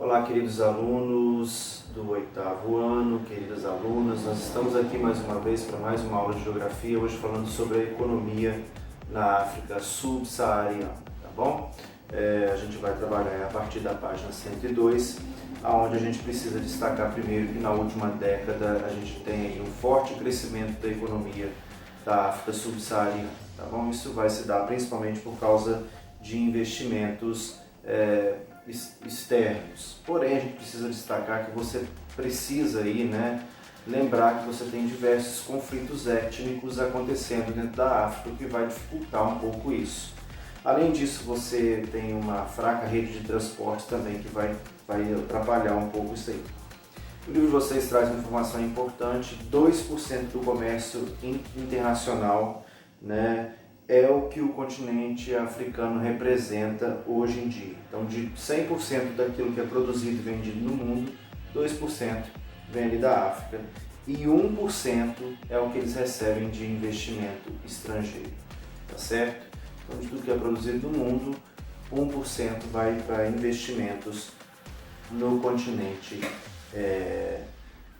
Olá, queridos alunos do 8º ano, queridas alunas, nós estamos aqui mais uma vez para mais uma aula de Geografia, hoje falando sobre a economia na África subsaariana, tá bom? A gente vai trabalhar a partir da página 102, onde a gente precisa destacar primeiro que na última década a gente tem aí um forte crescimento da economia da África subsaariana, tá bom? Isso vai se dar principalmente por causa de investimentos externos. Porém, a gente precisa destacar que você precisa aí, lembrar que você tem diversos conflitos étnicos acontecendo dentro da África, o que vai dificultar um pouco isso. Além disso, você tem uma fraca rede de transporte também que vai atrapalhar um pouco isso aí. O livro de vocês traz uma informação importante: 2% do comércio internacional, é o que o continente africano representa hoje em dia. Então, de 100% daquilo que é produzido e vendido no mundo, 2% vem ali da África e 1% é o que eles recebem de investimento estrangeiro, tá certo? Então, de tudo que é produzido no mundo, 1% vai para investimentos no continente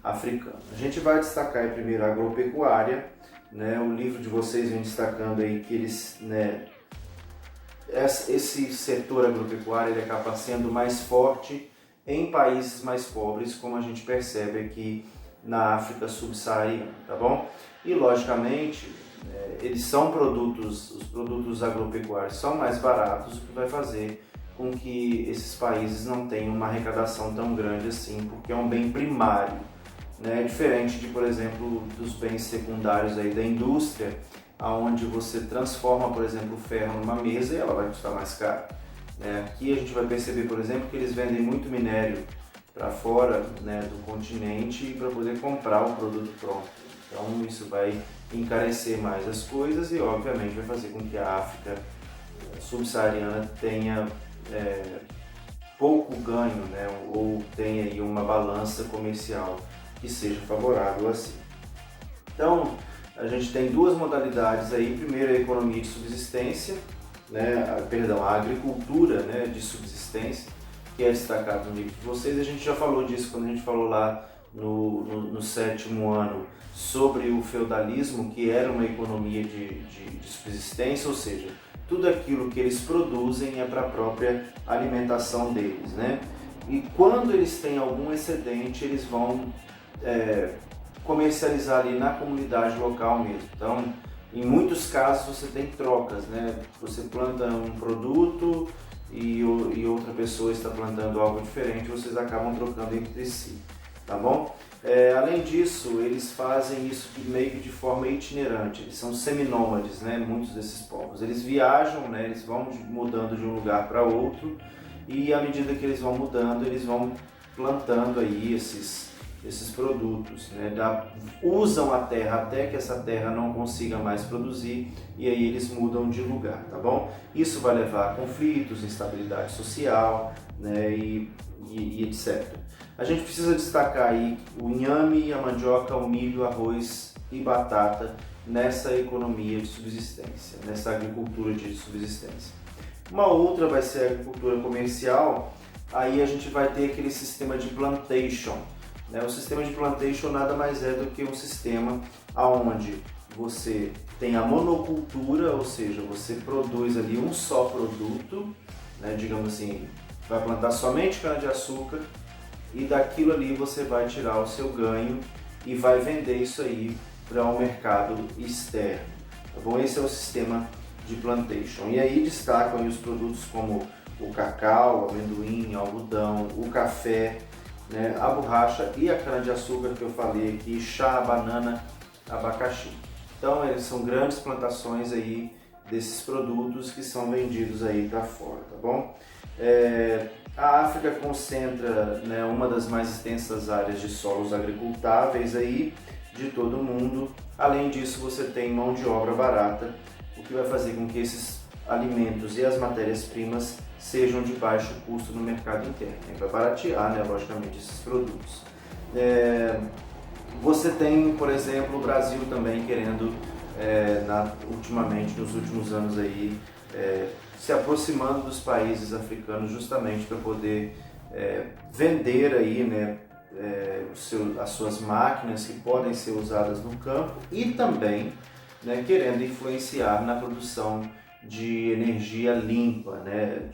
africano. A gente vai destacar aí primeiro a agropecuária. O livro de vocês vem destacando aí que eles, esse setor agropecuário ele acaba sendo mais forte em países mais pobres, como a gente percebe aqui na África subsaariana, tá bom? E logicamente, eles são os produtos agropecuários são mais baratos, o que vai fazer com que esses países não tenham uma arrecadação tão grande assim, porque é um bem primário. Diferente de, por exemplo, dos bens secundários aí da indústria, onde você transforma, por exemplo, o ferro numa mesa e ela vai custar mais caro. Aqui a gente vai perceber, por exemplo, que eles vendem muito minério para fora do continente para poder comprar o produto pronto. Então isso vai encarecer mais as coisas e obviamente vai fazer com que a África subsaariana tenha pouco ganho, ou tenha aí uma balança comercial que seja favorável assim. Então, a gente tem duas modalidades aí. Primeiro, a economia de subsistência, a agricultura de subsistência, que é destacado no livro de vocês. A gente já falou disso quando a gente falou lá no 7º ano sobre o feudalismo, que era uma economia de subsistência, ou seja, tudo aquilo que eles produzem é para a própria alimentação deles, E quando eles têm algum excedente, eles vão comercializar ali na comunidade local mesmo. Então, em muitos casos você tem trocas, Você planta um produto e outra pessoa está plantando algo diferente, vocês acabam trocando entre si, tá bom? Além disso, eles fazem isso meio que de forma itinerante, eles são seminômades, muitos desses povos. Eles viajam, eles vão mudando de um lugar para outro e à medida que eles vão mudando, eles vão plantando aí esses produtos, usam a terra até que essa terra não consiga mais produzir e aí eles mudam de lugar, tá bom? Isso vai levar a conflitos, instabilidade social, e etc. A gente precisa destacar aí o inhame, a mandioca, o milho, arroz e batata nessa economia de subsistência, nessa agricultura de subsistência. Uma outra vai ser a agricultura comercial. Aí a gente vai ter aquele sistema de plantation. O sistema de plantation nada mais é do que um sistema onde você tem a monocultura, ou seja, você produz ali um só produto, digamos assim, vai plantar somente cana-de-açúcar e daquilo ali você vai tirar o seu ganho e vai vender isso aí para um mercado externo, tá bom? Esse é o sistema de plantation. E aí destacam aí os produtos como o cacau, o amendoim, o algodão, o café, a borracha e a cana-de-açúcar que eu falei aqui, chá, banana, abacaxi. Então, são grandes plantações aí desses produtos que são vendidos aí para fora, tá bom? A África concentra uma das mais extensas áreas de solos agricultáveis aí de todo o mundo. Além disso, você tem mão de obra barata, o que vai fazer com que esses alimentos e as matérias-primas sejam de baixo custo no mercado interno. Vai baratear, logicamente, esses produtos. Você tem, por exemplo, o Brasil também querendo, ultimamente, nos últimos anos aí, se aproximando dos países africanos justamente para poder vender aí, né, as suas máquinas que podem ser usadas no campo e também, né, querendo influenciar na produção de energia limpa, né,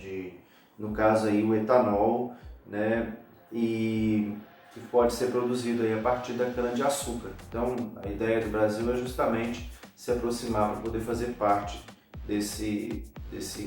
no caso aí o etanol, né, e que pode ser produzido aí a partir da cana-de-açúcar. Então a ideia do Brasil é justamente se aproximar para poder fazer parte desse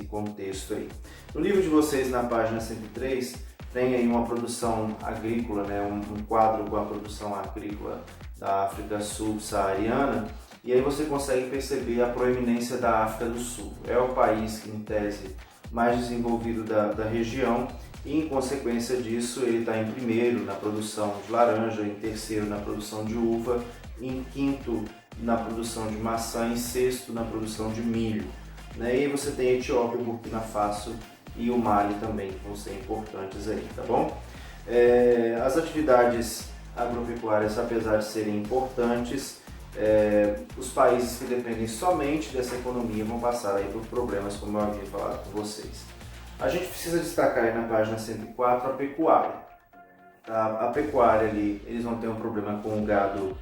contexto aí. No livro de vocês, na página 103, tem aí uma produção agrícola, né, um quadro com a produção agrícola da África subsaariana, e aí você consegue perceber a proeminência da África do Sul. É o país, em tese, mais desenvolvido da região e, em consequência disso, ele está em primeiro na produção de laranja, em terceiro na produção de uva, em quinto na produção de maçã, em sexto na produção de milho. E aí você tem a Etiópia, o Burkina Faso e o Mali também, que vão ser importantes aí, tá bom? As atividades agropecuárias, apesar de serem importantes, os países que dependem somente dessa economia vão passar aí por problemas, como eu havia falado com vocês. A gente precisa destacar aí na página 104 a pecuária. A pecuária ali, eles vão ter um problema com o gado,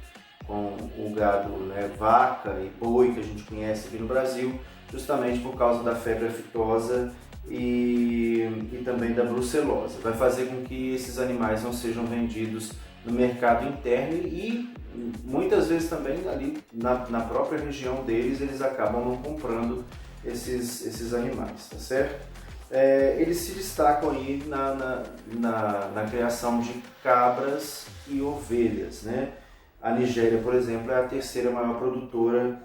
né, vaca e boi, que a gente conhece aqui no Brasil, justamente por causa da febre aftosa e também da brucelose. Vai fazer com que esses animais não sejam vendidos no mercado interno e muitas vezes também ali na própria região deles, eles acabam não comprando esses animais, tá certo? Eles se destacam aí na criação de cabras e ovelhas, né? A Nigéria, por exemplo, é a terceira maior produtora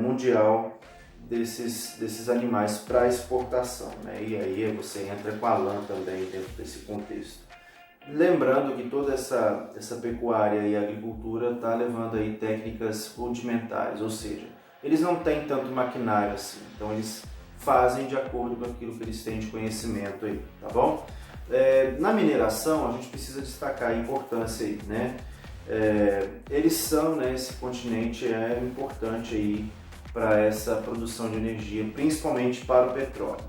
mundial desses animais para exportação, né? E aí você entra com a lã também dentro desse contexto. Lembrando que toda essa pecuária e agricultura está levando aí técnicas rudimentares, ou seja, eles não têm tanto maquinário assim, então eles fazem de acordo com aquilo que eles têm de conhecimento aí, tá bom? Na mineração a gente precisa destacar a importância aí, né? Eles são, né, esse continente é importante aí para essa produção de energia, principalmente para o petróleo.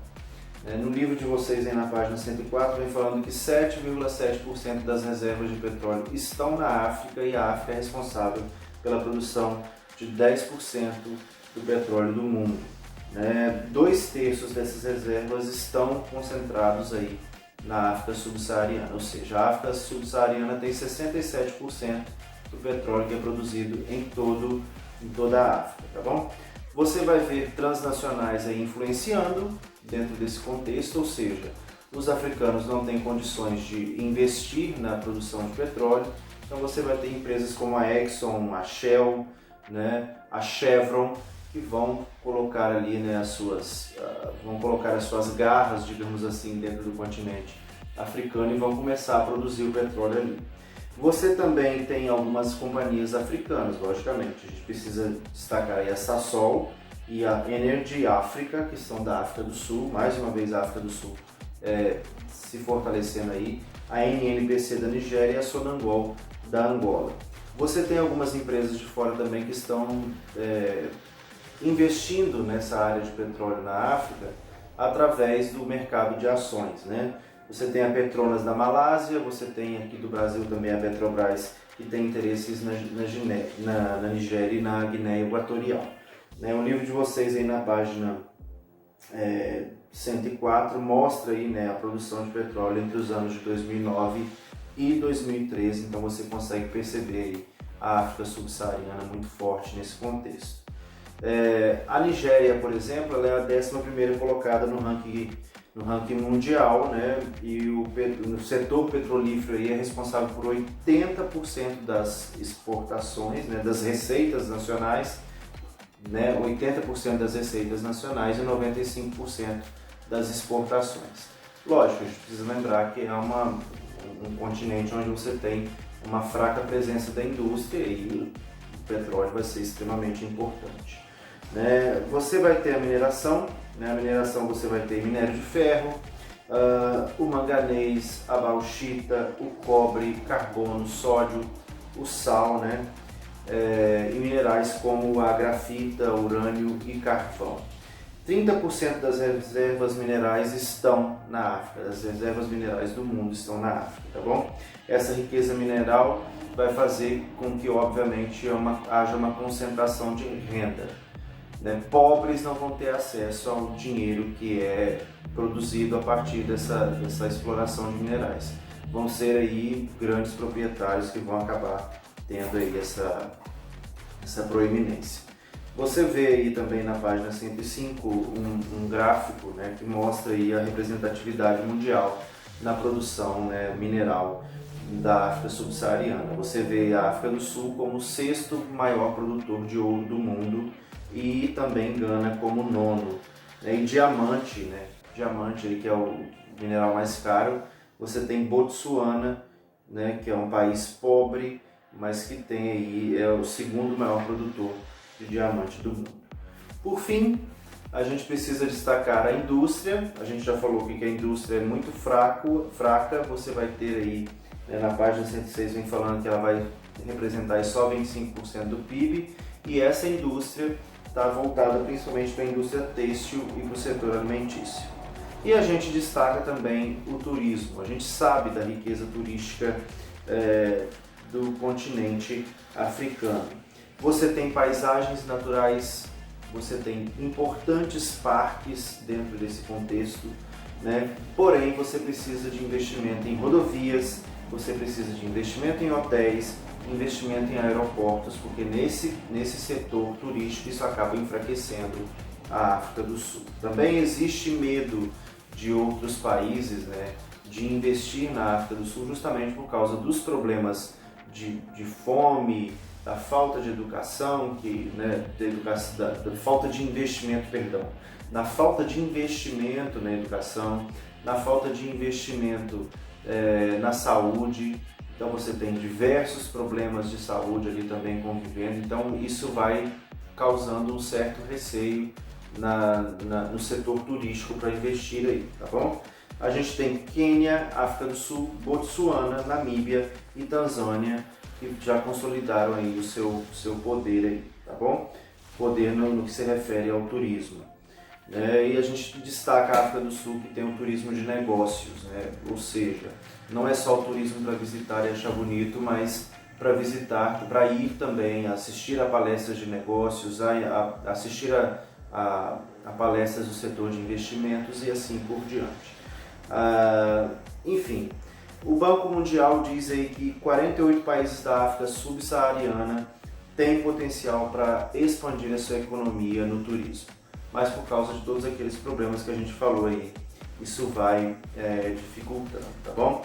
No livro de vocês aí na página 104 vem falando que 7,7% das reservas de petróleo estão na África e a África é responsável pela produção de 10% do petróleo do mundo. 2/3 dessas reservas estão concentrados aí na África subsaariana, ou seja, a África subsaariana tem 67% do petróleo que é produzido em toda a África, tá bom? Você vai ver transnacionais aí influenciando dentro desse contexto, ou seja, os africanos não têm condições de investir na produção de petróleo, então você vai ter empresas como a Exxon, a Shell, né, a Chevron, que vão colocar ali, né, as suas garras, digamos assim, dentro do continente africano e vão começar a produzir o petróleo ali. Você também tem algumas companhias africanas, logicamente. A gente precisa destacar aí a Sasol e a Energy Africa, que são da África do Sul. Mais uma vez a África do Sul se fortalecendo aí. A NNPC da Nigéria e a Sonangol da Angola. Você tem algumas empresas de fora também que estão investindo nessa área de petróleo na África através do mercado de ações, né? Você tem a Petronas da Malásia, você tem aqui do Brasil também a Petrobras, que tem interesses na Nigéria e na Guiné Equatorial. O livro de vocês aí na página 104 mostra aí, né, a produção de petróleo entre os anos de 2009 e 2013, então você consegue perceber aí a África subsaariana muito forte nesse contexto. A Nigéria, por exemplo, ela é a 11ª colocada no ranking mundial, né? E o setor petrolífero aí é responsável por 80% das exportações, né, das receitas nacionais, né, 80% das receitas nacionais e 95% das exportações. Lógico, a gente precisa lembrar que é um continente onde você tem uma fraca presença da indústria e o petróleo vai ser extremamente importante. Você vai ter a mineração. Na mineração você vai ter minério de ferro, o manganês, a bauxita, o cobre, carbono, sódio, o sal, né? E minerais como a grafita, urânio e carvão. 30% das reservas minerais estão na África, as reservas minerais do mundo estão na África, tá bom? Essa riqueza mineral vai fazer com que, obviamente, haja uma concentração de renda, né? Pobres não vão ter acesso ao dinheiro que é produzido a partir dessa exploração de minerais. Vão ser aí grandes proprietários que vão acabar tendo aí essa proeminência. Você vê aí também na página 105 um gráfico, né, que mostra aí a representatividade mundial na produção, né, mineral da África subsaariana. Você vê a África do Sul como o 6º maior produtor de ouro do mundo e também Gana como o 9º. E diamante, né, diamante aí, que é o mineral mais caro, você tem Botsuana, né, que é um país pobre, mas que tem aí, é o 2º maior produtor de diamante do mundo. Por fim, a gente precisa destacar a indústria. A gente já falou que a indústria é muito fraca. Você vai ter aí, né, na página 106 vem falando que ela vai representar só 25% do PIB, e essa indústria está voltada principalmente para a indústria têxtil e para o setor alimentício. E a gente destaca também o turismo. A gente sabe da riqueza turística do continente africano. Você tem paisagens naturais, você tem importantes parques dentro desse contexto, né? Porém, você precisa de investimento em rodovias, você precisa de investimento em hotéis, investimento em aeroportos, porque nesse setor turístico isso acaba enfraquecendo a África do Sul. Também existe medo de outros países, né, de investir na África do Sul justamente por causa dos problemas de fome, da falta de educação, da falta de investimento, na falta de investimento na educação, na falta de investimento na saúde. Então você tem diversos problemas de saúde ali também convivendo, então isso vai causando um certo receio no setor turístico para investir aí, tá bom? A gente tem Quênia, África do Sul, Botsuana, Namíbia e Tanzânia, que já consolidaram aí o seu poder aí, tá bom? Poder no que se refere ao turismo. E a gente destaca a África do Sul, que tem o turismo de negócios, né? Ou seja, não é só o turismo para visitar e achar bonito, mas para visitar, para ir também, assistir a palestras de negócios, assistir a palestras do setor de investimentos e assim por diante. Enfim, o Banco Mundial diz aí que 48 países da África subsaariana têm potencial para expandir a sua economia no turismo, mas por causa de todos aqueles problemas que a gente falou aí, isso vai dificultando, tá bom?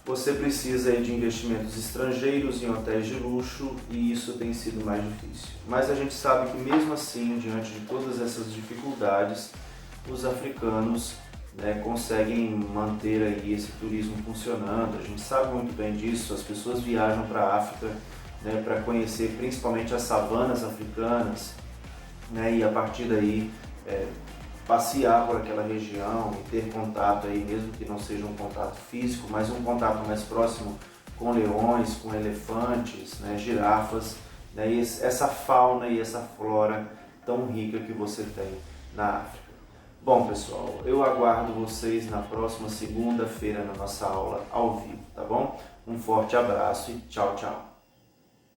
Você precisa aí de investimentos estrangeiros em hotéis de luxo e isso tem sido mais difícil. Mas a gente sabe que mesmo assim, diante de todas essas dificuldades, os africanos, né, conseguem manter aí esse turismo funcionando. A gente sabe muito bem disso, as pessoas viajam para a África, né, para conhecer principalmente as savanas africanas, né, e a partir daí passear por aquela região e ter contato aí, mesmo que não seja um contato físico, mas um contato mais próximo com leões, com elefantes, né, girafas, né, e essa fauna e essa flora tão rica que você tem na África. Bom, pessoal, eu aguardo vocês na próxima segunda-feira na nossa aula ao vivo, tá bom? Um forte abraço e tchau, tchau!